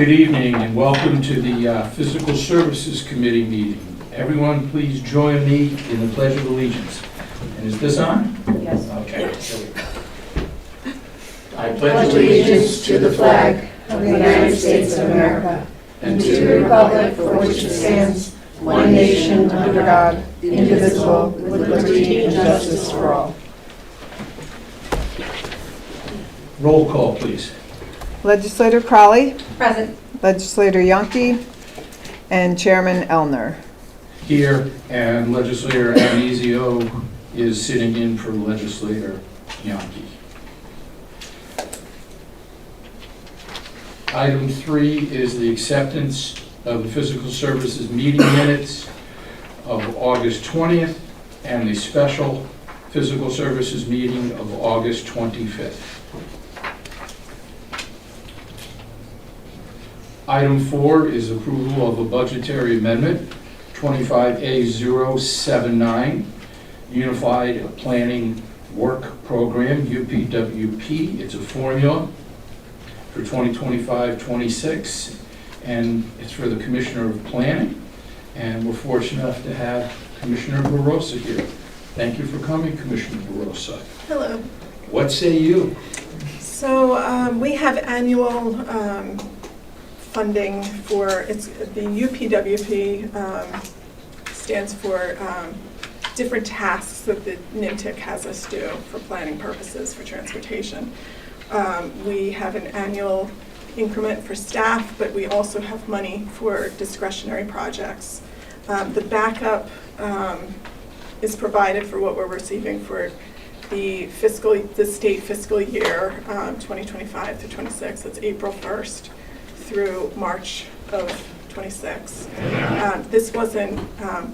Good evening and welcome to the Physical Services Committee meeting. Everyone, please join me in the Pledge of Allegiance. And is this on? Yes. Okay. I pledge allegiance to the flag of the United States of America and to the republic for which it stands, one nation under God, indivisible, with liberty and justice for all. Roll call, please. Legislator Crowley, Present. Legislator Yonke, and Chairman Elner. Here, and Legislator Avenizio is sitting in for Legislator Yonke. Item 3 is the acceptance of the Physical Services meeting minutes of August 20th and the special Physical Services meeting of August 25th. Item 4 is approval of a budgetary amendment, 25A079, Unified Planning Work Program, UPWP. It's a formula for 2025-26, and it's for the Commissioner of Planning. And we're fortunate enough to have Commissioner Barossa here. Thank you for coming, Commissioner Barossa. Hello. What say you? So we have annual funding for, it's the UPWP stands for different tasks that the NIMTIC has us do for planning purposes for transportation. We have an annual increment for staff, but we also have money for discretionary projects. The backup is provided for what we're receiving for the state fiscal year 2025 through 26. It's April 1st through March of 26. This wasn't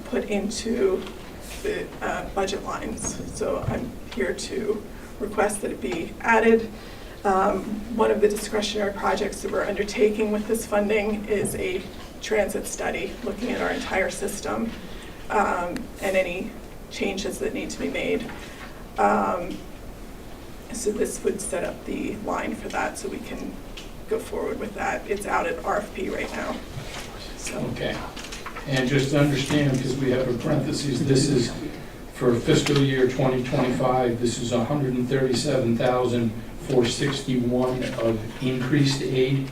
put into the budget lines, so I'm here to request that it be added. One of the discretionary projects that we're undertaking with this funding is a transit study, looking at our entire system and any changes that need to be made. So this would set up the line for that so we can go forward with that. It's out at RFP right now. So. Okay. And just to understand, because we have a parentheses, this is for fiscal year 2025, this is $137,461 of increased aid.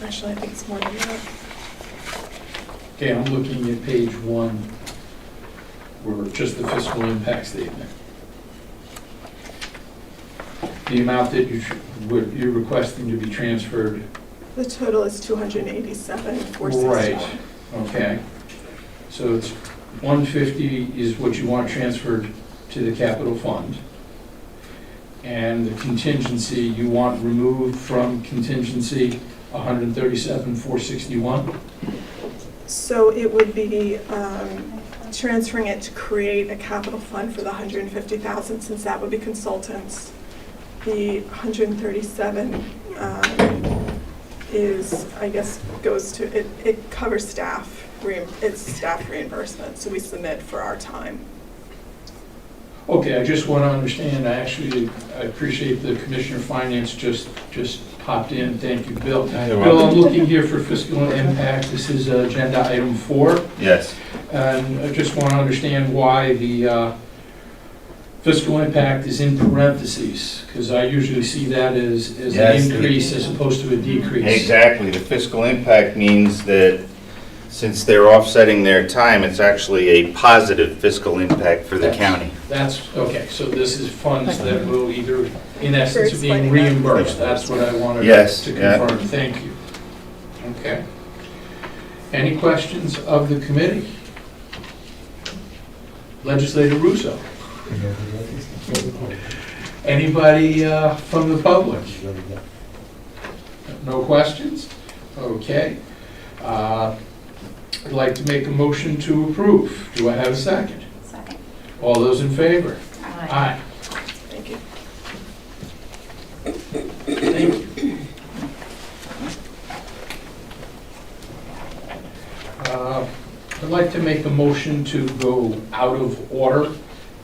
Actually, I think it's more than that. Okay, I'm looking at page 1, where just the fiscal impact statement. The amount that you're requesting to be transferred. The total is $287,461. Right. Okay. So it's 150 is what you want transferred to the capital fund. And the contingency, you want removed from contingency $137,461? So it would be transferring it to create a capital fund for the $150,000, since that would be consultants. The $137 is, I guess, goes to, it covers staff, it's staff reimbursement, so we submit for our time. Okay, I just want to understand, I appreciate the Commissioner of Finance just popped in. Thank you, Bill. Bill, I'm looking here for fiscal impact. This is agenda item 4. Yes. And I just want to understand why the fiscal impact is in parentheses, because I usually see that as Yes, an increase as opposed to a decrease. Exactly. The fiscal impact means that since they're offsetting their time, it's actually a positive fiscal impact for the county. That's, okay, so this is funds that will either, in essence, be being reimbursed. That's what I wanted to confirm. Yeah. Thank you. Okay. Any questions of the committee? Legislator Russo? Anybody from the public? No questions? Okay. I'd like to make a motion to approve. Do I have a second? Second. All those in favor? Aye. Thank you. Thank you. I'd like to make a motion to go out of order.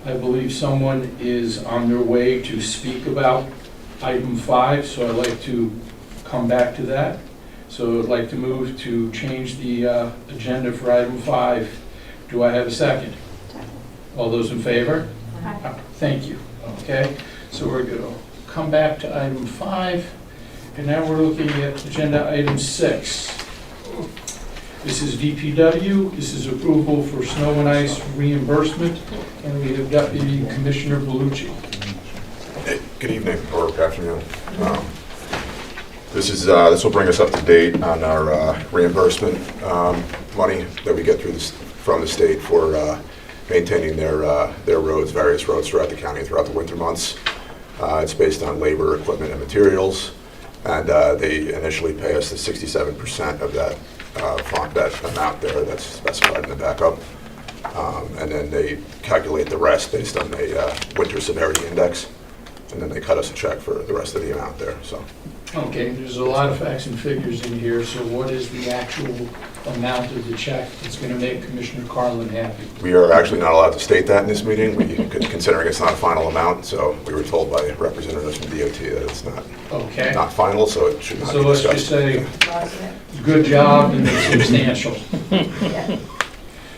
I believe someone is on their way to speak about item 5, so I'd like to come back to that. So I'd like to move to change the agenda for item 5. Do I have a second? All those in favor? Thank you. Okay, so we're going to come back to item 5, and now we're looking at agenda item 6. This is DPW, this is approval for snow and ice reimbursement, and we have Deputy Commissioner Bellucci. Hey, good evening or good afternoon. This will bring us up to date on our reimbursement money that we get from the state for maintaining their roads, various roads throughout the county throughout the winter months. It's based on labor, equipment, and materials, and they initially pay us the 67% of that amount there that's specified in the backup, and then they calculate the rest based on the winter severity index, and then they cut us a check for the rest of the amount there. So. Okay, there's a lot of facts and figures in here, so what is the actual amount of the check that's going to make Commissioner Carlin happy? We are actually not allowed to state that in this meeting, considering it's not a final amount, so we were told by representatives from DOT that it's not final, so it should not be discussed. So let's just say, good job and it's substantial.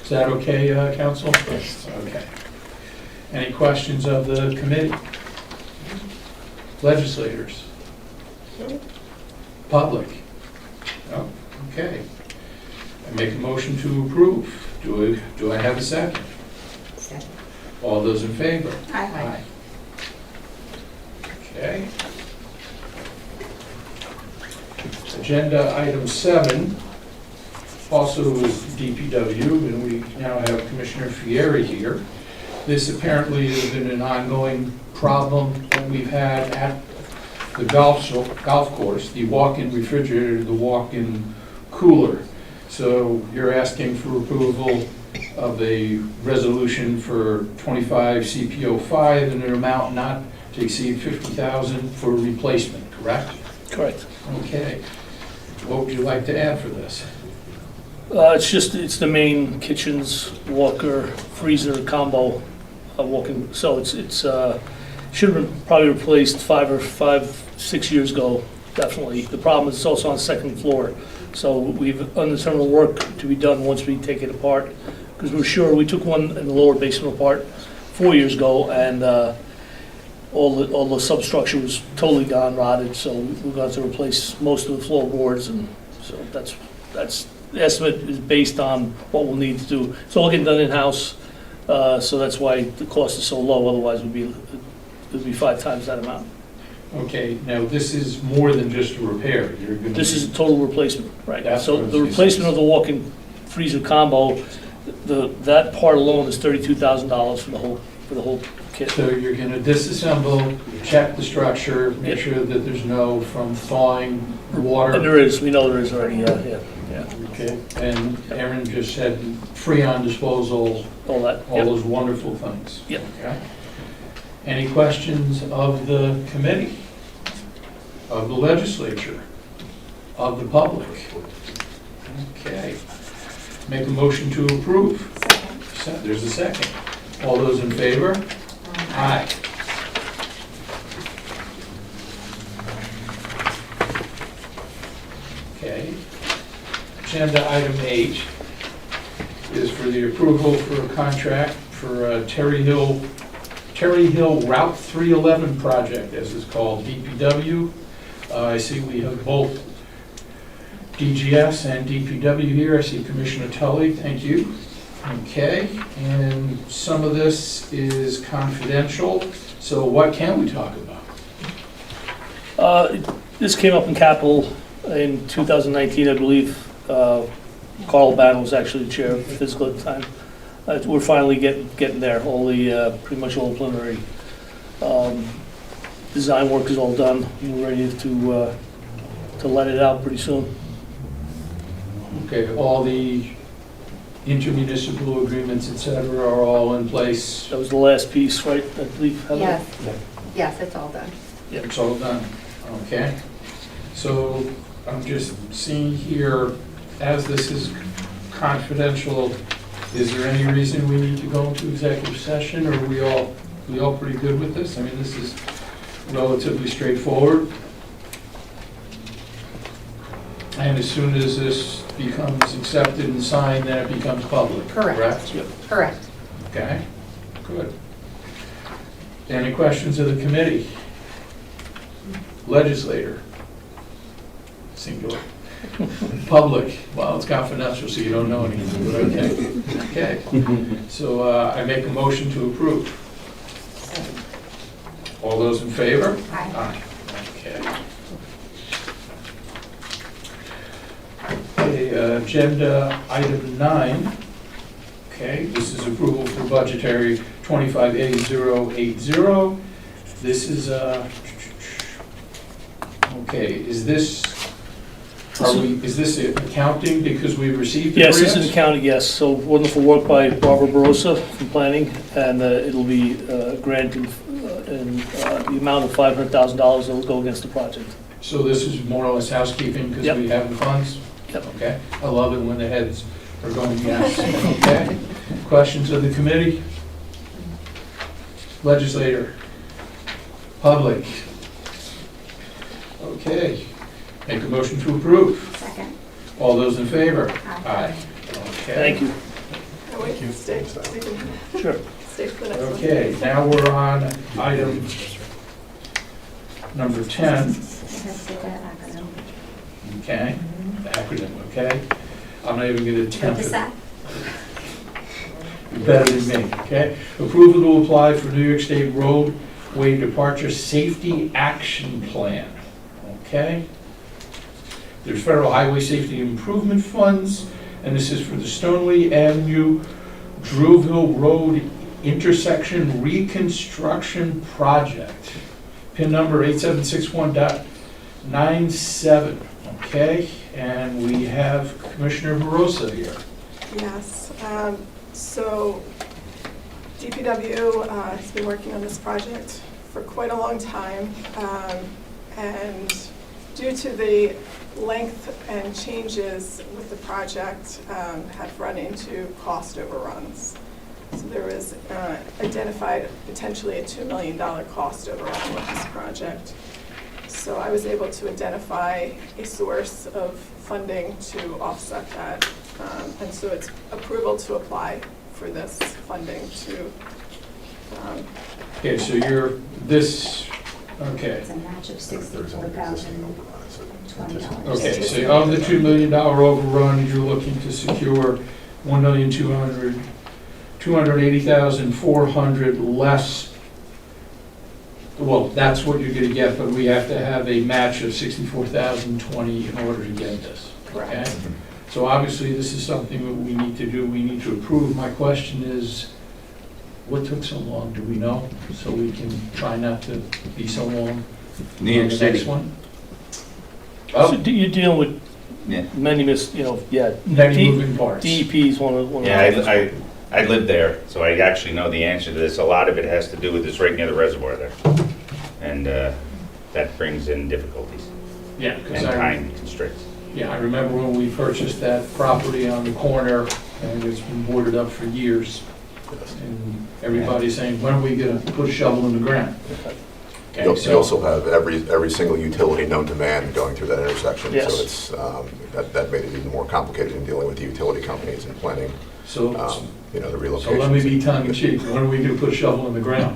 Is that okay, Council? Okay. Any questions of the committee? Legislators? Public? No? Okay. I make a motion to approve. Do I have a second? Second. All those in favor? Aye. Okay. Agenda item 7 also is DPW, and we now have Commissioner Fieri here. This apparently has been an ongoing problem that we've had at the golf course, the walk-in refrigerator, the walk-in cooler. So you're asking for approval of a resolution for 25 CP05 in an amount not to exceed $50,000 for replacement, correct? Correct. Okay. What would you like to add for this? It's the main kitchens, walker, freezer combo walking. So it's should have been probably replaced 6 years ago, definitely. The problem is it's also on the second floor. So we've undetermined work to be done once we take it apart, because we're sure we took one in the lower basement apart 4 years ago, and all the substructure was totally gone, rotted. So we're going to replace most of the floorboards, and so that's the estimate is based on what we'll need to do. It's all getting done in-house, so that's why the cost is so low. Otherwise, it would be 5 times that amount. Okay, now this is more than just a repair. You're going to This is a total replacement, right? That's So what I was the gonna replacement say. of the walk-in freezer combo, that part alone is $32,000 for the whole kit. So you're going to disassemble, check the structure, make sure that there's no from thawing water. And there is, we know there is already, yeah. Okay, and Aaron just said free on disposal, All that. all Yep. those wonderful things. Yep. Okay. Any questions of the committee, of the legislature, of the public? Okay. Make a motion to approve. There's a second. All those in favor? Aye. Okay. Agenda item 8 is for the approval for a contract for Terry Hill Route 311 project, as it's called, DPW. I see we have both DGS and DPW here. I see Commissioner Tully, thank you. Okay, and some of this is confidential, so what can we talk about? This came up in capital in 2019, I believe. Carl Bannon was actually the chair of physical at the time. We're finally getting there. Pretty much all the preliminary design work is all done. We're ready to let it out pretty soon. Okay, all the intermunicipal agreements, et cetera, are all in place? That was the last piece, right? I believe. Heather? Yes, it's all done. It's all done, okay. So I'm just seeing here, as this is confidential, is there any reason we need to go into executive session, or are we all pretty good with this? I mean, this is relatively straightforward. And as soon as this becomes accepted and signed, then it becomes public, correct? Yep. Correct. Okay, good. Any questions of the committee? Legislator? Singular. Public? Well, it's confidential, so you don't know anything, but okay. Okay, so I make a motion to approve. All those in favor? Aye. Aye. Okay. Okay, agenda item 9. Okay, this is approval for budgetary 25A080. This is, okay, is this accounting because we received the Yes, grants? this is accounting, yes. So wonderful work by Barbara Barossa from planning, and it'll be granted in the amount of $500,000 that will go against the project. So this is more or less housekeeping because Yep. we have the funds? Yep. Okay, I love it when the heads are going yes. Okay, questions of the committee? Legislator? Public? Okay, make a motion to approve. Second. All those in favor? Aye. Okay. Thank you. Oh, wait, stay, we can Sure. stay for the next one. Okay, now we're on item number 10. Okay, the acronym, okay? I'm not even gonna attempt it. RwDSAP. You're better than me, okay? Approval to apply for New York State Roadway Departure Safety Action Plan, okay? There's Federal Highway Safety Improvement Funds, and this is for the Stoneleigh Avenue, Drewville Road Intersection Reconstruction Project. PIN number 8761.97, okay? And we have Commissioner Barossa here. Yes, so DPW has been working on this project for quite a long time, and due to the length and changes with the project, have run into cost overruns. So there was identified potentially a $2 million cost overrun with this project. So I was able to identify a source of funding to offset that. And so it's approval to apply for this funding to, Okay, so you're, this, okay. It's a match of There's an existing overrun, so $64,020. Okay, so of the $2 million overrun, you're looking to secure $1,280,400 less. Well, that's what you're gonna get, but we have to have a match of $64,020 in order to get this, okay? correct. So obviously, this is something that we need to do, we need to approve. My question is, what took so long, do we know? So we can try not to be so long. New York on the City. next one? So Oh, you're dealing with Yeah. many many moving parts. DEP is one of Yeah, I live there, so I actually know the answer to this. A lot of it has to do with this right near the reservoir there. And that brings in difficulties Yeah, and because time constraints. yeah, I remember when we purchased that property on the corner, and it's been boarded up for years. And everybody's saying, when are we gonna put a shovel in the ground? Okay, You so- also have every single utility known to man going through that intersection. Yes. So it's, that made it even more complicated in dealing with the utility companies and planning, So, the so relocation. let me be tongue in cheek, when are we gonna put a shovel in the ground?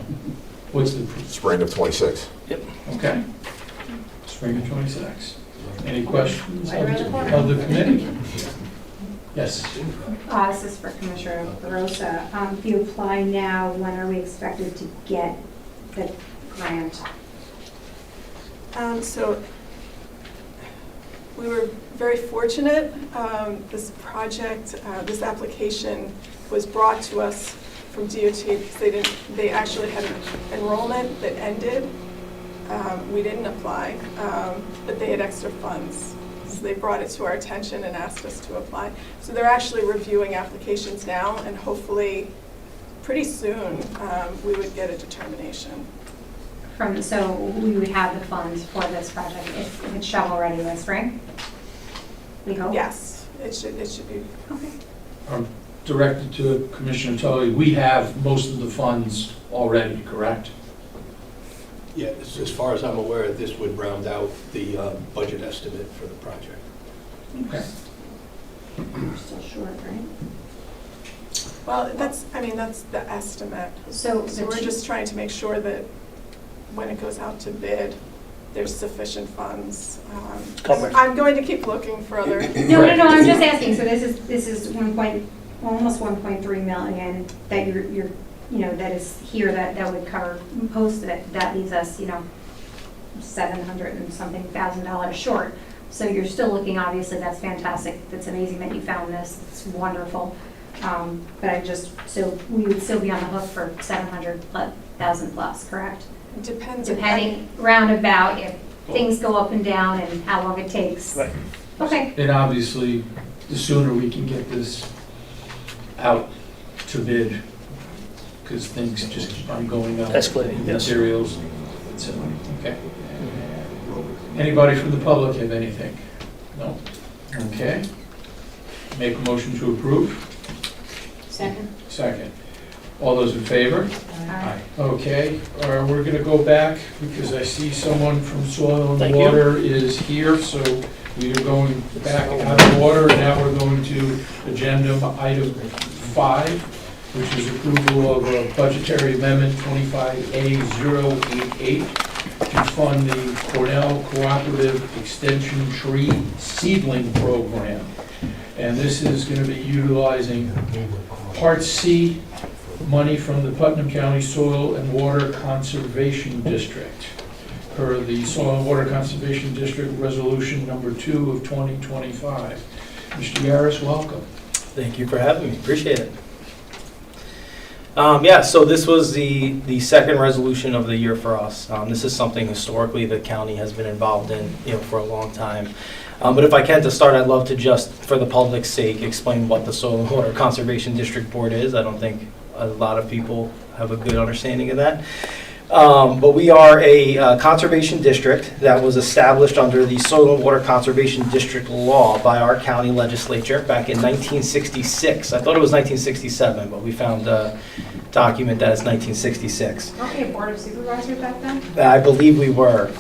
What's the, Spring of '26. okay? Spring of '26. Any questions Right around the corner. of the committee? Yes. This is for Commissioner Barossa. If you apply now, when are we expected to get the grant? So we were very fortunate. This project, this application was brought to us from DOT because they actually had an enrollment that ended. We didn't apply, but they had extra funds. So they brought it to our attention and asked us to apply. So they're actually reviewing applications now, and hopefully pretty soon we would get a determination. So we would have the funds for this project if it's shovel ready this spring? We hope? Yes, it should be. Okay. Directed to Commissioner Tully, we have most of the funds already, correct? Yeah, as far as I'm aware, this would round out the budget estimate for the project. Okay. We're still short, right? Well, that's the estimate. So So we're just trying to make sure that when it goes out to bid, there's sufficient funds. Covered. I'm going to keep looking for other. No, I'm just asking, so this is almost 1.3 million that you're that is here that would cover post that leaves us, $700 and something thousand short. So you're still looking, obviously, that's fantastic. That's amazing that you found this. It's wonderful. But so we would still be on the hook for 700,000 plus, correct? Depending roundabout if things go up and down and how long it takes. Right. Okay. And obviously, the sooner we can get this out to bid, because things just keep on going up. Escalating, yes. Materials, etc. Okay. Anybody from the public have anything? No? Okay. Make a motion to approve? Second. Second. All those in favor? Aye. Okay, we're going to go back because I see someone from Soil and Thank you. Water is here, so we are going back out of order, and now we're going to agenda item 5, which is approval of a budgetary amendment 25A088 to fund the Cornell Cooperative Extension Tree Seedling Program. And this is going to be utilizing Part C money from the Putnam County Soil and Water Conservation District per the Soil and Water Conservation District Resolution number 2 of 2025. Mr. Yaris, welcome. Thank you for having me. Appreciate it. So this was the second resolution of the year for us. This is something historically the county has been involved in, for a long time. But if I can, to start, I'd love to just, for the public's sake, explain what the Soil and Water Conservation District Board is. I don't think a lot of people have a good understanding of that. But we are a conservation district that was established under the Soil and Water Conservation District law by our county legislature back in 1966. I thought it was 1967, but we found a document that is 1966. Weren't we a board of supervisors back then? I believe we were,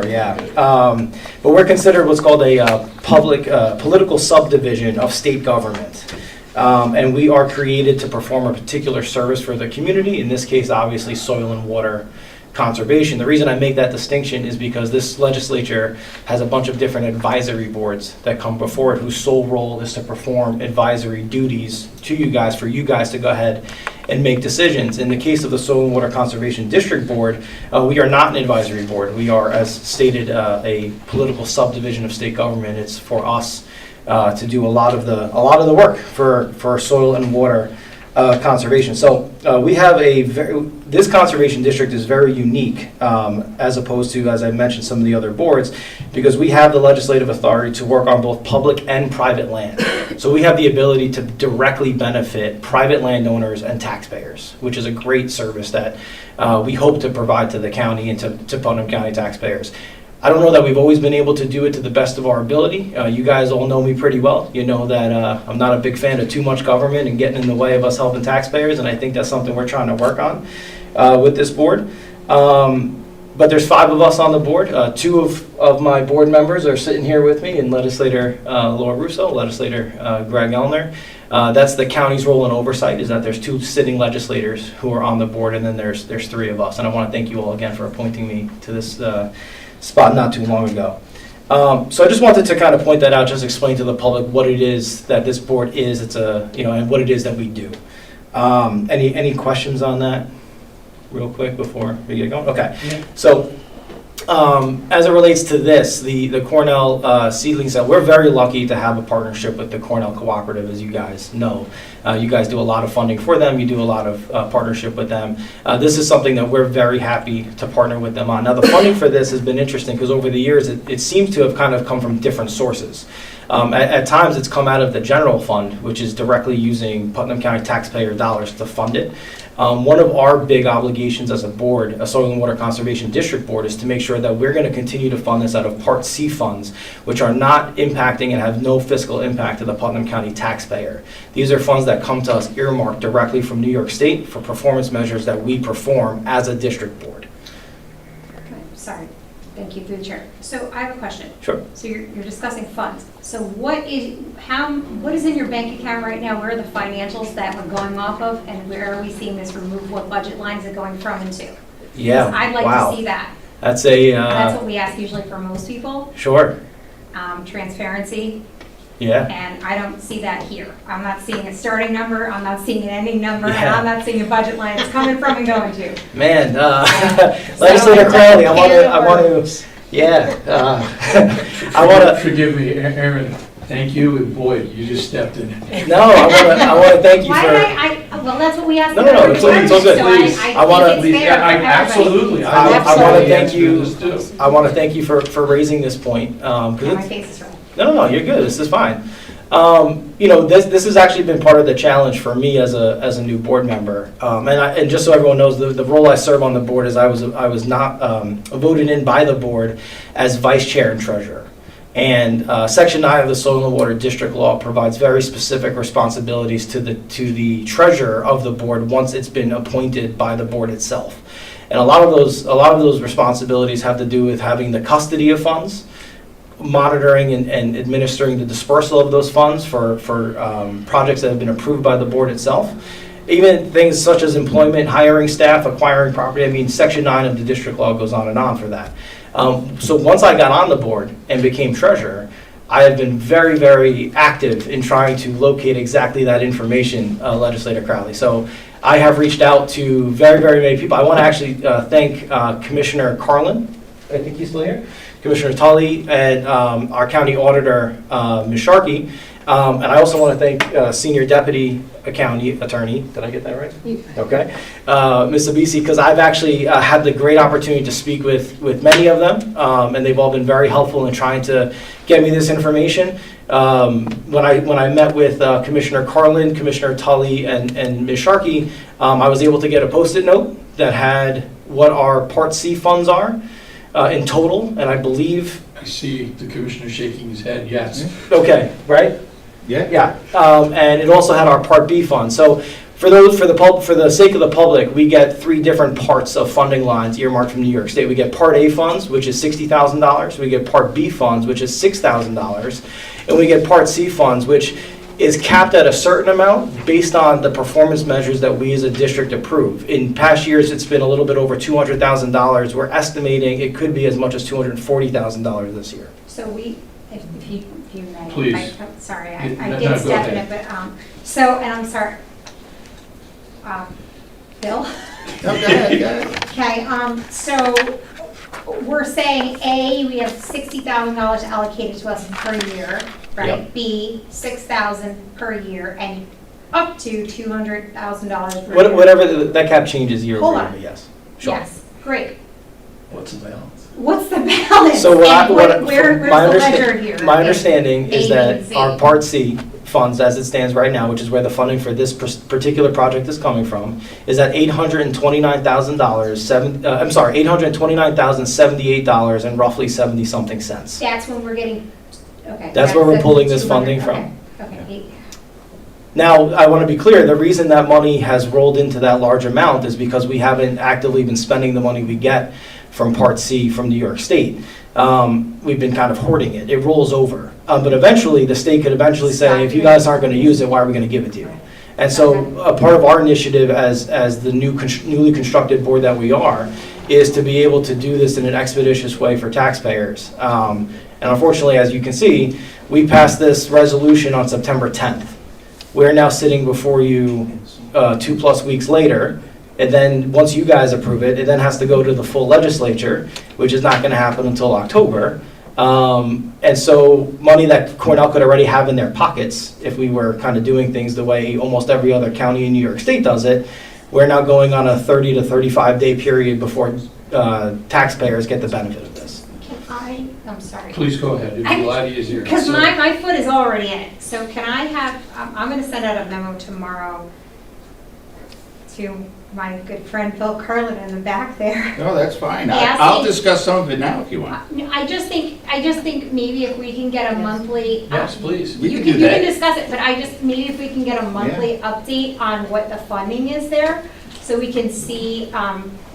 yeah. But we're considered what's called a political subdivision of state government. And we are created to perform a particular service for the community, in this case, obviously, soil and water conservation. The reason I make that distinction is because this legislature has a bunch of different advisory boards that come before it, whose sole role is to perform advisory duties to you guys, for you guys to go ahead and make decisions. In the case of the Soil and Water Conservation District Board, we are not an advisory board. We are, as stated, a political subdivision of state government. It's for us to do a lot of the work for soil and water conservation. So we have this conservation district is very unique as opposed to, as I mentioned, some of the other boards, because we have the legislative authority to work on both public and private land. So we have the ability to directly benefit private landowners and taxpayers, which is a great service that we hope to provide to the county and to Putnam County taxpayers. I don't know that we've always been able to do it to the best of our ability. You guys all know me pretty well. You know that I'm not a big fan of too much government and getting in the way of us helping taxpayers, and I think that's something we're trying to work on with this board. But there's 5 of us on the board. 2 of my board members are sitting here with me, and Legislator Laura Russo, Legislator Greg Elner. That's the county's role in oversight, is that there's 2 sitting legislators who are on the board, and then there's 3 of us. And I want to thank you all again for appointing me to this spot not too long ago. So I just wanted to kind of point that out, just explain to the public what it is that this board is, and what it is that we do. Any questions on that real quick before we get going? Okay. Yeah. So as it relates to this, the Cornell Seedling Cell, we're very lucky to have a partnership with the Cornell Cooperative, as you guys know. You guys do a lot of funding for them. You do a lot of partnership with them. This is something that we're very happy to partner with them on. Now, the funding for this has been interesting because over the years, it seems to have kind of come from different sources. At times, it's come out of the general fund, which is directly using Putnam County taxpayer dollars to fund it. One of our big obligations as a board, a Soil and Water Conservation District Board, is to make sure that we're going to continue to fund this out of Part C funds, which are not impacting and have no fiscal impact to the Putnam County taxpayer. These are funds that come to us earmarked directly from New York State for performance measures that we perform as a district board. Thank you, through the chair. So I have a question. Sure. So you're discussing funds. So what is in your bank account right now? Where are the financials that we're going off of? And where are we seeing this remove? What budget lines are going from and to? Yeah, I'd like wow. to see that. That's That's what we ask usually for most people, sure, transparency, yeah. and I don't see that here. I'm not seeing a starting number, I'm not seeing an ending number, and Yeah. I'm not seeing a budget line it's coming from and going to. Man, Legislator Crowley, I want to, yeah, I want to, Forgive me, Aaron, thank you, and boy, you just stepped in. no, I want to thank you Why for. did well, that's what we asked. No, no, for it's all good. so Please. I wanna- think it's fair for everybody. Absolutely. I want to Absolutely. thank you. Yes, do. I want to thank you for raising this point. Yeah, my face is red. No, you're good. This is fine. This has actually been part of the challenge for me as a new board member. And just so everyone knows, the role I serve on the board is I was not voted in by the board as vice chair and treasurer. And Section 9 of the Soil and Water District Law provides very specific responsibilities to the treasurer of the board once it's been appointed by the board itself. And a lot of those responsibilities have to do with having the custody of funds, monitoring and administering the dispersal of those funds for projects that have been approved by the board itself. Even things such as employment, hiring staff, acquiring property. I mean, Section 9 of the district law goes on and on for that. So once I got on the board and became treasurer, I have been very, very active in trying to locate exactly that information, Legislator Crowley. So I have reached out to very, very many people. I want to actually thank Commissioner Carlin. I think he's still here. Commissioner Tully and our county auditor, Ms. Sharkey. And I also want to thank Senior Deputy County Attorney, did I get that right? Okay. Ms. Abisi, because I've actually had the great opportunity to speak with many of them, and they've all been very helpful in trying to get me this information. When I met with Commissioner Carlin, Commissioner Tully, and Ms. Sharkey, I was able to get a Post-it note that had what our Part C funds are in total, and I believe... I see the commissioner shaking his head, yes. Okay, right? Yeah. Yeah, and it also had our Part B fund. So for the sake of the public, we get 3 different parts of funding lines earmarked from New York State. We get Part A funds, which is $60,000. We get Part B funds, which is $6,000. And we get Part C funds, which is capped at a certain amount based on the performance measures that we as a district approve. In past years, it's been a little bit over $200,000. We're estimating it could be as much as $240,000 this year. So if you may. Please. Sorry, No, I no, did go step in ahead. it, but, so, and I'm sorry. Bill? No, go ahead. Okay, so we're saying A, we have $60,000 allocated to us per year, right? Yep. B, $6,000 per year, and up to $200,000 per year. Whatever that cap changes year Hold over on. year, yes. Sure. Yes, great. What's the balance? What's the balance? So And where's the my ledger here? My understanding is A, B, that and C. our Part C funds, as it stands right now, which is where the funding for this particular project is coming from, is at $829,078 and roughly 70-something cents. That's when we're getting, okay. That's where we're the pulling this 200, funding okay, from. Okay. Now, I want to be clear, the reason that money has rolled into that large amount is because we haven't actively been spending the money we get from Part C from New York State. We've been kind of hoarding it. It rolls over. But eventually, the state could eventually say, if you guys aren't going to use it, why are we going to give it to you? And so a part of our initiative as the newly constructed board that we are is to be able to do this in an expeditious way for taxpayers. And unfortunately, as you can see, we passed this resolution on September 10th. We're now sitting before you 2+ weeks later, and then once you guys approve it, it then has to go to the full legislature, which is not going to happen until October. And so money that Cornell could already have in their pockets, if we were kind of doing things the way almost every other county in New York State does it, we're now going on a 30 to 35 day period before taxpayers get the benefit of this. I'm sorry. Please go ahead, I'm glad he is here. Because my foot is already in it. So can I have, I'm going to send out a memo tomorrow to my good friend Phil Carlin in the back there. No, that's fine. Asking- I'll discuss some of it now if you want. I just think maybe if we can get a monthly. Yes, please. We You can do can that. discuss it, but maybe if we can get a monthly update on what the funding is there, so we can see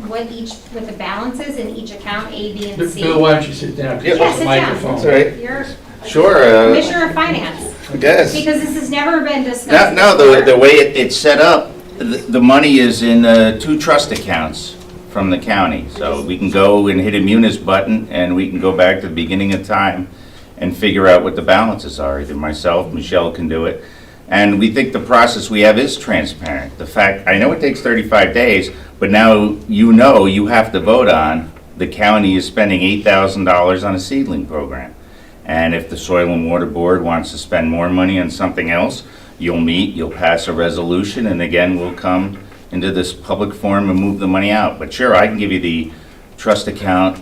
what the balance is in each account, A, B, and C. Bill, why don't you sit down? 'Cause Yeah, there's a sit down. microphone. That's all right. You're Sure. Commissioner of Finance, I guess. because this has never been discussed. No, before. the way it's set up, the money is in 2 trust accounts from the county. So we can go and hit a munis button, and we can go back to the beginning of time and figure out what the balances are. Either myself, Michelle can do it. And we think the process we have is transparent. The fact, I know it takes 35 days, but now you have to vote on, the county is spending $8,000 on a seedling program. And if the Soil and Water Board wants to spend more money on something else, you'll meet, you'll pass a resolution, and again, we'll come into this public forum and move the money out. But sure, I can give you the trust account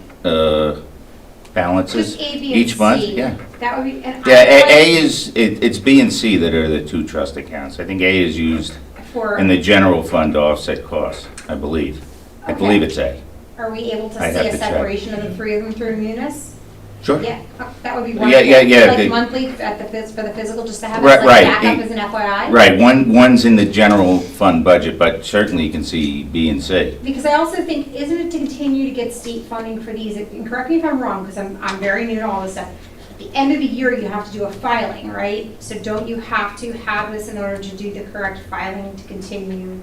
balances Just A, B, and each month. C. Yeah, That would be. And yeah. I would A is it's B and C that are the 2 trust accounts. I think A is used like for, in the general fund to offset costs. I believe. I Okay. believe it's A. are we able to I'd see have a to check. separation of the 3 of them through Munis? Sure. Yeah, that would be Yeah, wonderful. yeah, Like the- monthly at for the physical, just to have Right, it like right. backup as an FYI? Right. One's in the general fund budget, but certainly you can see B and C. Because I also think, isn't it to continue to get state funding for these, and correct me if I'm wrong, because I'm very new to all this stuff. At the end of the year, you have to do a filing, right? So don't you have to have this in order to do the correct filing to continue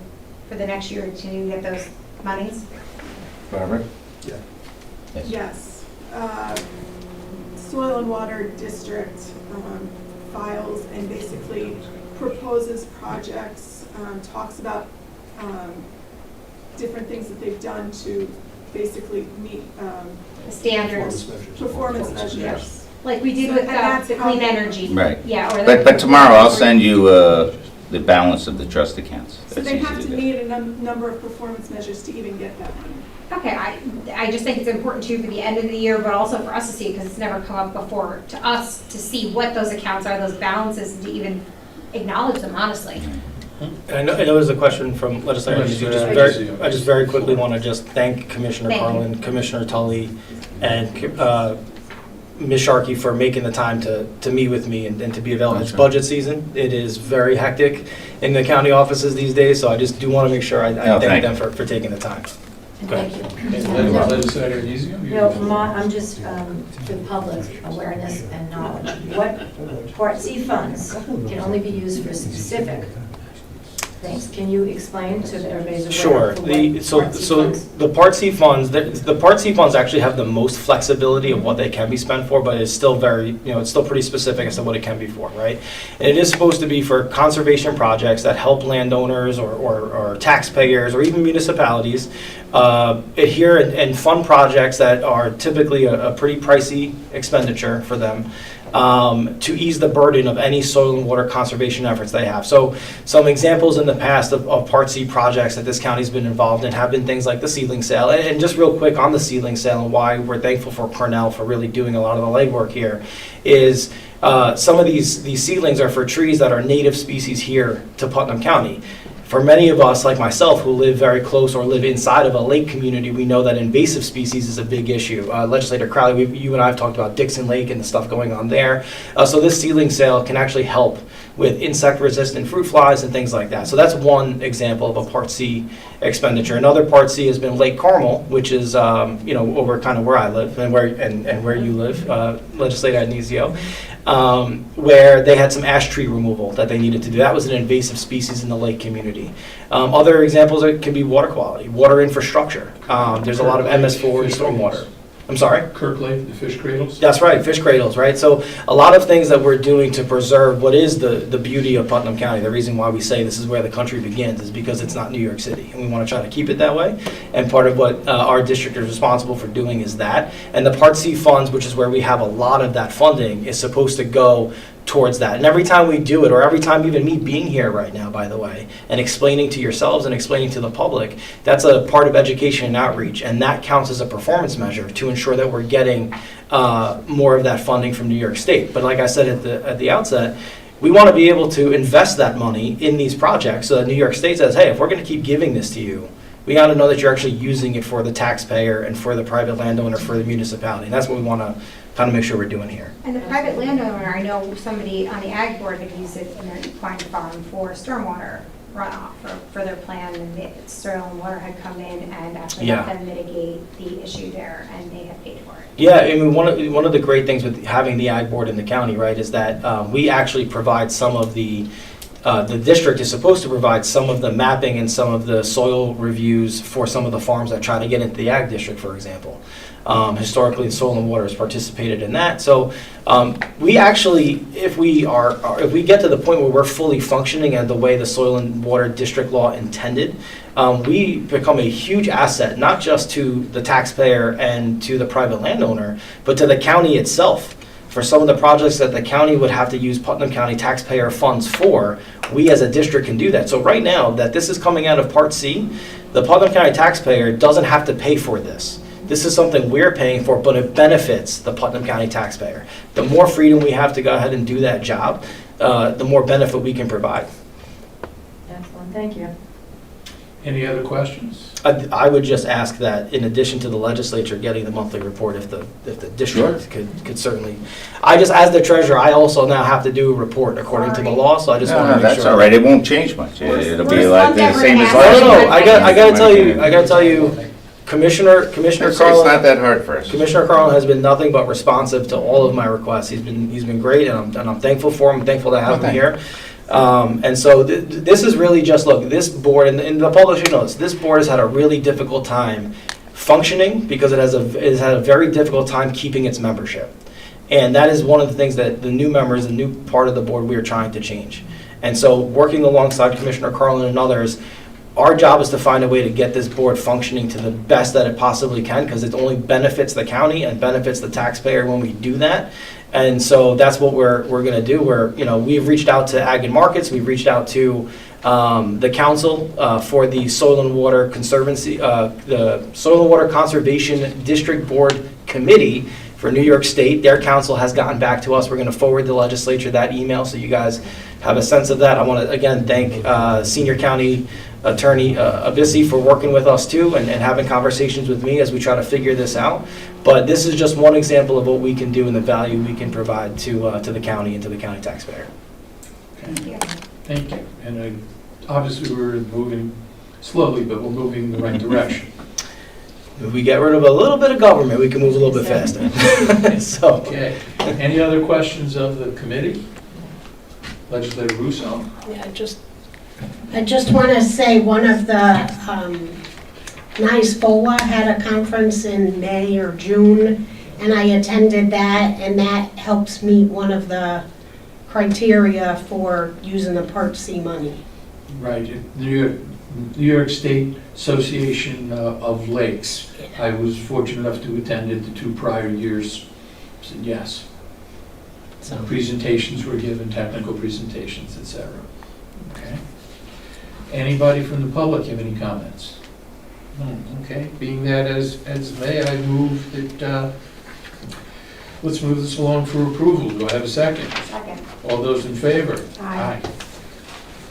for the next year to continue to get those monies? Barbara? Yes. Soil and Water District files and basically proposes projects, talks about different things that they've done to basically meet The standards, performance measures. like we did with And that's the how clean they- energy. Right. Yeah, or But tomorrow I'll send you the balance of the trust accounts. So That's they easy have to do. meet a number of performance measures to even get that money. Okay, I just think it's important too for the end of the year, but also for us to see, because it's never come up before, to us to see what those accounts are, those balances, and to even acknowledge them, honestly. And I know there's a question from legislator. I just very quickly want to just thank Commissioner Thank you. Carlin, Commissioner Tully, and Ms. Sharkey for making the time to meet with me and to be available. It's budget season. It is very hectic in the county offices these days, so I just do want to make sure I No, thank thank them for taking the time. Go ahead. Thank you. Legislator Adizio? No, I'm just, the public awareness and knowledge. What Part C funds can only be used for specific things. Can you explain so that everybody's aware? Sure. of what So Part C funds? the Part C funds, the Part C funds actually have the most flexibility of what they can be spent for, but it's still very, it's still pretty specific as to what it can be for, right? And it is supposed to be for conservation projects that help landowners or taxpayers or even municipalities adhere and fund projects that are typically a pretty pricey expenditure for them. To ease the burden of any soil and water conservation efforts they have. So some examples in the past of Part C projects that this county's been involved in have been things like the seedling sale. And just real quick on the seedling sale and why we're thankful for Cornell for really doing a lot of the legwork here is some of these seedlings are for trees that are native species here to Putnam County. For many of us, like myself, who live very close or live inside of a lake community, we know that invasive species is a big issue. Legislator Crowley, you and I have talked about Dixon Lake and the stuff going on there. So this seedling sale can actually help with insect-resistant fruit flies and things like that. So that's one example of a Part C expenditure. Another Part C has been Lake Carmel, which is over kind of where I live and where you live, Legislator Adizio. Where they had some ash tree removal that they needed to do. That was an invasive species in the lake community. Other examples can be water quality, water infrastructure. There's a lot of MS4 and stormwater. I'm sorry? Kirk Lake, the fish cradles? That's right, fish cradles, right? So a lot of things that we're doing to preserve what is the beauty of Putnam County. The reason why we say this is where the country begins is because it's not New York City. And we want to try to keep it that way. And part of what our district is responsible for doing is that. And the Part C funds, which is where we have a lot of that funding, is supposed to go towards that. And every time we do it, or every time even me being here right now, by the way, and explaining to yourselves and explaining to the public, that's a part of education and outreach, and that counts as a performance measure to ensure that we're getting more of that funding from New York State. But like I said at the outset, we want to be able to invest that money in these projects so that New York State says, hey, if we're going to keep giving this to you, we got to know that you're actually using it for the taxpayer and for the private landowner, for the municipality. And that's what we want to kind of make sure we're doing here. And the private landowner, I know somebody on the ag board had used it in their equine farm for stormwater runoff for their plan, and soil and water had come in and actually Yeah. helped them mitigate the issue there, and they have paid for it. Yeah, I mean, one of the great things with having the ag board in the county, right, is that we actually provide some of the district is supposed to provide some of the mapping and some of the soil reviews for some of the farms that try to get into the ag district, for example. Historically, Soil and Water has participated in that. So we actually, if we get to the point where we're fully functioning and the way the Soil and Water District Law intended, we become a huge asset, not just to the taxpayer and to the private landowner, but to the county itself. For some of the projects that the county would have to use Putnam County taxpayer funds for, we as a district can do that. So right now, that this is coming out of Part C, the Putnam County taxpayer doesn't have to pay for this. This is something we're paying for, but it benefits the Putnam County taxpayer. The more freedom we have to go ahead and do that job, the more benefit we can provide. Excellent, thank you. Any other questions? I would just ask that, in addition to the legislature getting the monthly report, if the district could certainly, as the treasurer, I also now have to do a report according to the law, so I just want to make sure. That's all right, it won't change much. It'll be like the same as No, last no, year. I gotta tell you, Commissioner It's not Carlin, that hard for us. Commissioner Carlin has been nothing but responsive to all of my requests. He's been great, and I'm thankful for him. I'm thankful to have him here. And so this is really just, look, this board, and the public should know this, this board has had a really difficult time functioning because it has had a very difficult time keeping its membership. And that is one of the things that the new members, the new part of the board, we are trying to change. And so working alongside Commissioner Carlin and others, our job is to find a way to get this board functioning to the best that it possibly can, because it only benefits the county and benefits the taxpayer when we do that. And so that's what we're going to do. We've reached out to Ag and Markets. We've reached out to the council for the Soil and Water Conservancy, the Soil and Water Conservation District Board Committee for New York State. Their council has gotten back to us. We're going to forward the legislature that email so you guys have a sense of that. I want to again thank Senior County Attorney Abissi for working with us too and having conversations with me as we try to figure this out. But this is just one example of what we can do and the value we can provide to the county and to the county taxpayer. Okay. Thank you. And obviously we're moving slowly, but we're moving in the right direction. If we get rid of a little bit of government, we can move a little bit faster. So. Okay. Any other questions of the committee? Legislator Russo? Yeah, I just want to say one of the NICE-FOA had a conference in May or June, and I attended that, and that helps meet one of the criteria for using the Part C money. Right. New York State Association of Lakes. I was fortunate enough to attend it the 2 prior years. Said yes. So. Presentations were given, technical presentations, etc. Okay. Anybody from the public have any comments? No. Okay. Being that as may, I move that let's move this along for approval. Do I have a second? Second. All those in favor? Aye.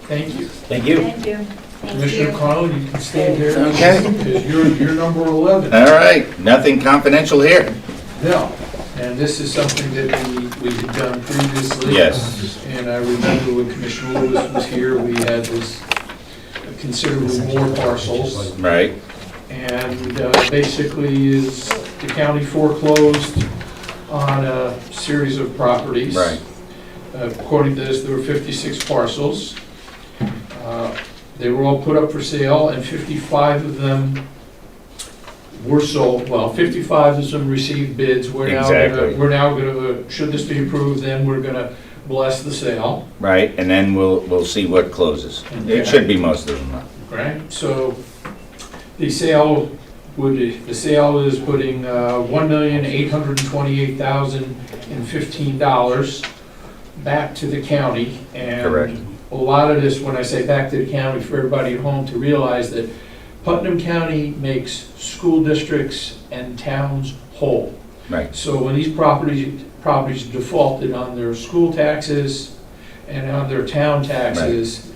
Thank you. Thank you. Thank you. Commissioner Carlin, you can stay here. Okay. Because you're number 11. All right, nothing confidential here. No, and this is something that we had done previously. Yes. And I remember when Commissioner Lewis was here, we had this considerably more parcels. Right. And basically is the county foreclosed on a series of properties. Right. According to this, there were 56 parcels. They were all put up for sale, and 55 of them were sold. Well, 55 of them received bids. We're now going to, should this be approved, then we're going to bless the sale. Right, and then we'll see what closes. It should be most of them. Right. So the sale is putting $1,828,015 back to the county. And Correct. a lot of this, when I say back to the county, for everybody at home to realize that Putnam County makes school districts and towns whole. Right. So when these properties defaulted on their school taxes and on their town taxes,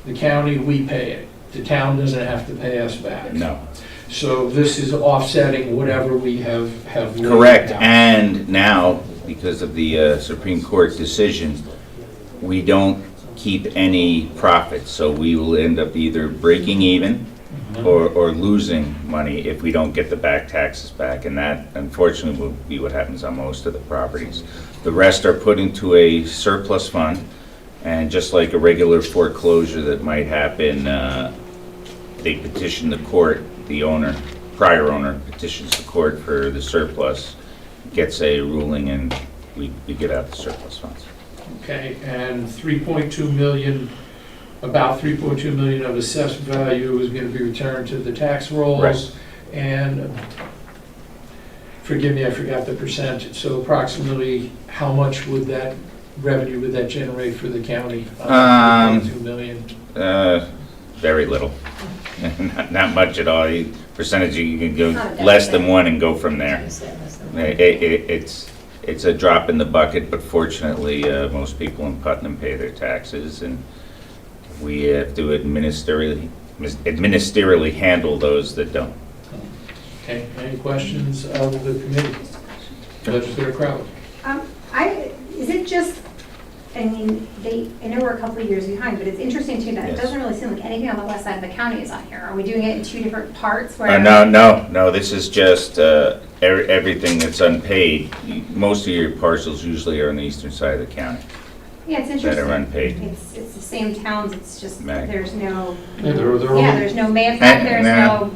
the county, we pay it. The town doesn't have to pay us back. No. So this is offsetting whatever we have laid Correct, out. and now, because of the Supreme Court decision, we don't keep any profit, so we will end up either breaking even or losing money if we don't get the back taxes back, and that unfortunately will be what happens on most of the properties. The rest are put into a surplus fund, and just like a regular foreclosure that might happen, they petition the court, the owner, prior owner petitions the court for the surplus, gets a ruling, and we get out the surplus funds. Okay, and 3.2 million, about 3.2 million of assessed value is going to be returned to the tax rolls. Right. And forgive me, I forgot the percent. So approximately how much would that revenue would that generate for the county? 3.2 million. Very little. Not much at all. Percentage, you can go less than 1 and go from there. It's a drop in the bucket, but fortunately, most people in Putnam pay their taxes, and we have to ministerially handle those that don't. Okay, any questions of the committee? Legislator Crowley. Is it just, I mean, I know we're a couple of years behind, but it's interesting too that it Yes. doesn't really seem like anything on the west side of the county is on here. Are we doing it in two different parts where? No, this is just everything that's unpaid. Most of your parcels usually are on the eastern side of the county Yeah, it's that interesting. are unpaid. It's the same towns, it's just, Right. there's no, Yeah, they're there's no Mayapack,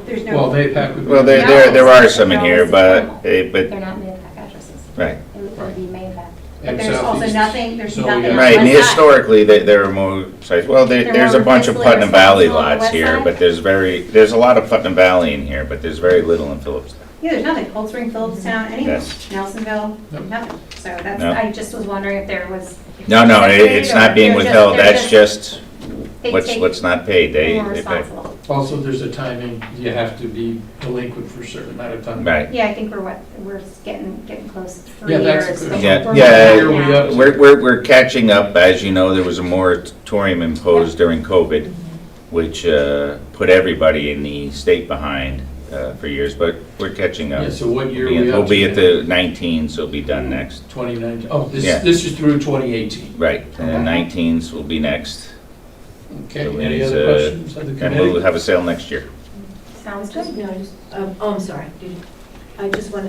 there's no. Well, Mayapack would be. Well, there are some in here, but They're not Mayapack addresses. right. It would be Mayapack. But And there's also southeast. nothing, there's So we nothing got- on Right, the and west side. historically, there are more sites, well, There there's a more bunch of Legislature Putnam Valley sites on the lots west here, side? but there's a lot of Putnam Valley in here, but there's very little in Phillipstown. Yeah, there's nothing, Cold Spring, Phillipstown, anything, Yes. Nelsonville, Nope. nothing. So that's, No. I just was wondering if there was. if No, it was it's separated not or being they're withheld, they're that's just they take- what's not paid, they're they more pay. responsible. Also, there's a timing, you have to be delinquent for a certain amount of time. Right. Yeah, I think we're getting close, it's 3 Yeah, that's years. good. but Yeah, we're yeah, moving Here we now. are. We're catching up, as you know, there was a moratorium imposed during COVID, which put everybody in the state behind for years, but we're catching up. Yeah, so what year are we up to? We'll be at now? the 19, so we'll be done next. 2019, oh, Yeah. this is through 2018. Right, and 19s will be next, Okay, So any it's, other questions of the and we'll committee? have a sale next year. Sounds good. No, I'm sorry. I just want,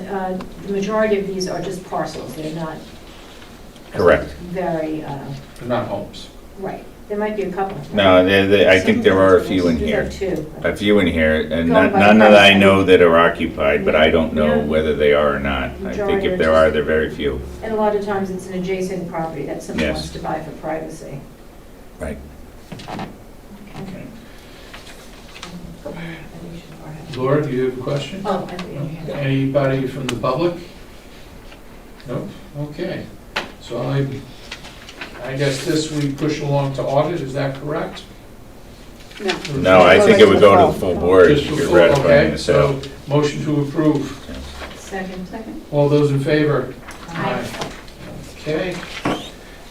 the majority of these are just parcels, they're not Correct. very, They're not homes. right. There might be a couple. No, I think there are a few in There's here. two. A few in here, and Going by none the that I price. know that are occupied, but I don't know Yeah. whether they are or not. I think Majority if are there just- are, they're very few. And a lot of times it's an adjacent property that someone Yes. wants to buy for privacy. Right. Okay. Laura, do you have a question? Oh, I think you had it. Anybody from the public? Nope, okay. So I guess this we push along to audit, is that correct? No, I think it would go to the full board Just if for you're full- ratifying okay, the sale. so motion to approve. Second. All those in favor? Aye. Okay.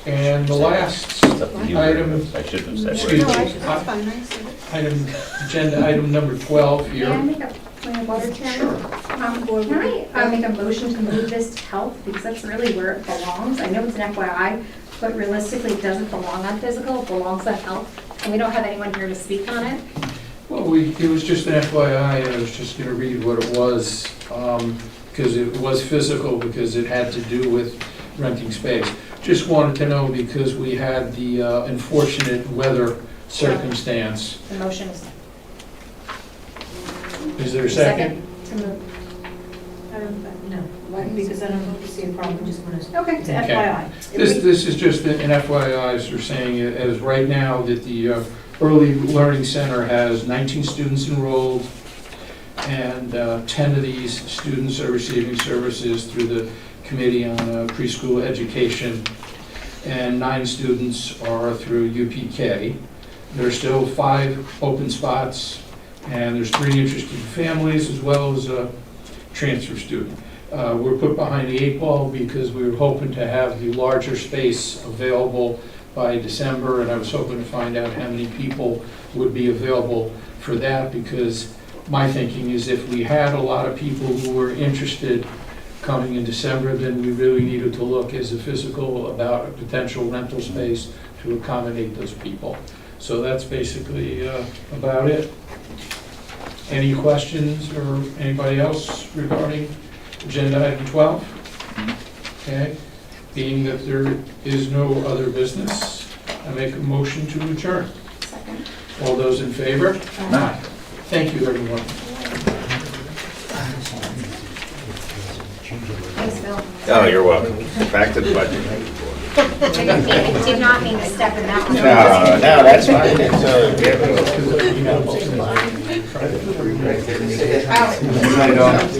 And the last It's up to you. item, I should have said. excuse where- me, agenda item number 12 May I here. make a point of order, Chairman? Can I make a motion to move this to health, because that's really where it belongs. I know it's an FYI, but realistically, it doesn't belong on physical, it belongs on health, and we don't have anyone here to speak on it. Well, it was just an FYI, and I was just going to read what it was, because it was physical, because it had to do with renting space. Just wanted to know, because we had the unfortunate weather circumstance. The motion is Is there a second? to move. No, because I don't see a problem, I just want to, Okay. it's FYI. This is just an FYI, as they're saying, as right now that the Early Learning Center has 19 students enrolled, and 10 of these students are receiving services through the Committee on Preschool Education, and 9 students are through UPK. There are still 5 open spots, and there's 3 interested families as well as a transfer student. We're put behind the 8 ball because we were hoping to have the larger space available by December, and I was hoping to find out how many people would be available for that, because my thinking is if we had a lot of people who were interested coming in December, then we really needed to look as a physical about a potential rental space to accommodate those people. So that's basically about it. Any questions or anybody else regarding agenda item 12? Okay, being that there is no other business, I make a motion to adjourn. Second. All those in favor? Aye. Thank you, everyone. Thanks, Bill. Oh, you're welcome. Back to the budget. I did not mean to step in that one. No, that's fine. It's,